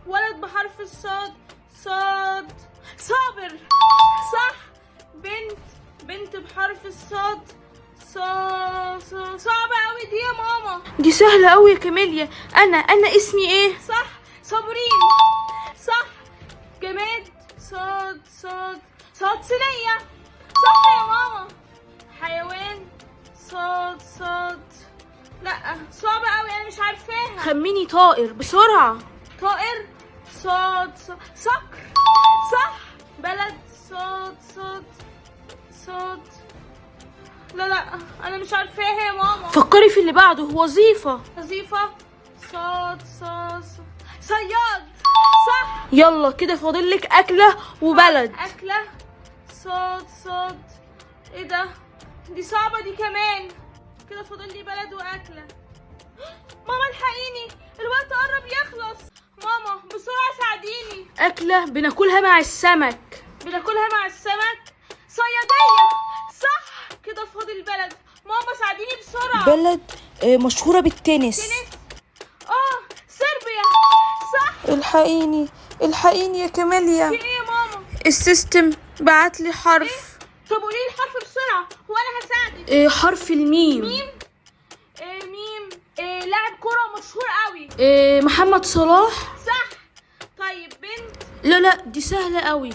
ولد بحرف الصاد. صاد. صابر. صح. بنت بحرف الصاد. صعبة قوي دي يا ماما. دي سهلة قوي يا كاميليا. انا اسمي ايه؟ صح. صابرين. صح. جماد. صاد. صينية. صح يا ماما. حيوان. صاد. لا صعبة قوي انا مش عارفاها. خميني طائر بسرعة. طائر. صاد. صقر. صح. بلد. صاد. لا انا مش عارفاها يا ماما. فكري في اللي بعده. وظيفة. صاد. صياد. صح. يلا كده فاضلك أكلة وبلد. أكلة. صاد. ايه ده؟ دي صعبة دي كمان. كده فاضل لي بلد وأكلة. ماما الحقيني الوقت قرب يخلص. ماما بسرعة ساعديني. أكلة بناكلها مع السمك. صيادية. صح. كده فاضل بلد. ماما ساعديني بسرعة. بلد مشهورة بالتنس. صربيا. صح. الحقيني يا كاميليا. في ايه يا ماما؟ السيستم بعتلي حرف. طب قولي لي الحرف بسرعة وانا هساعدك. حرف الميم. ميم. لاعب كرة مشهور قوي. محمد صلاح. صح. طيب بنت. لا دي سهلة قوي.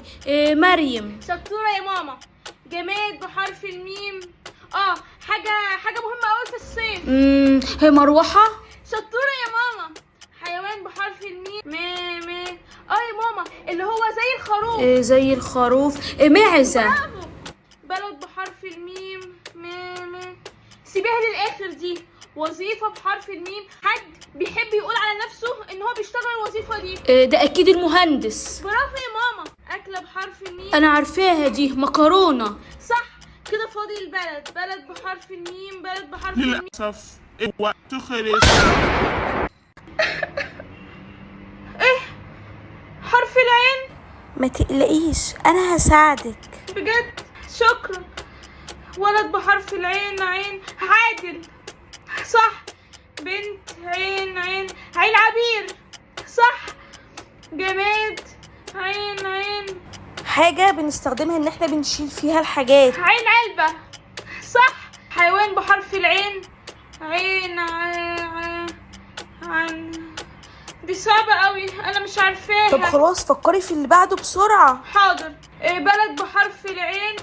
مريم. شطورة يا ماما. جماد بحرف الميم. حاجة مهمة قوي في الصيف. هي مروحة. شطورة يا ماما. حيوان بحرف الميم. يا ماما اللي هو زي الخروف. زي الخروف. معزة. برافو. بلد بحرف الميم. سيبيها للآخر دي. وظيفة بحرف الميم. حد بيحب يقول على نفسه ان هو بيشتغل الوظيفة دي. ده اكيد المهندس. برافو يا ماما. أكلة بحرف الميم. انا عارفاها دي. مكرونة. صح. كده فاضل البلد. بلد بحرف الميم. للأسف الوقت خلص. ايه حرف العين؟ ما تقلقيش انا هساعدك. بجد شكرا. ولد بحرف العين. عادل. صح. بنت. عين عبير. صح. جماد. عين حاجة بنستخدمها ان احنا بنشيل فيها الحاجات. علبة. صح. حيوان بحرف العين. دي صعبة قوي انا مش عارفاها. طب خلاص فكري في اللي بعده بسرعة. حاضر. بلد بحرف العين.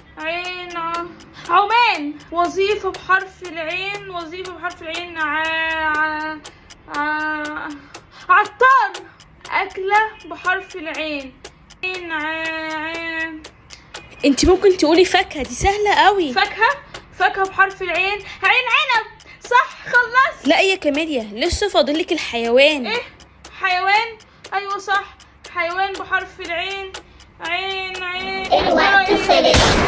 عمان. وظيفة بحرف العين. عطار. أكلة بحرف العين. انت ممكن تقولي فاكهة. دي سهلة قوي. فاكهة بحرف العين. عنب. صح. خلصت. لا يا كاميليا لسه فاضلك الحيوان. ايه حيوان. ايوه صح. حيوان بحرف العين. الوقت خلص.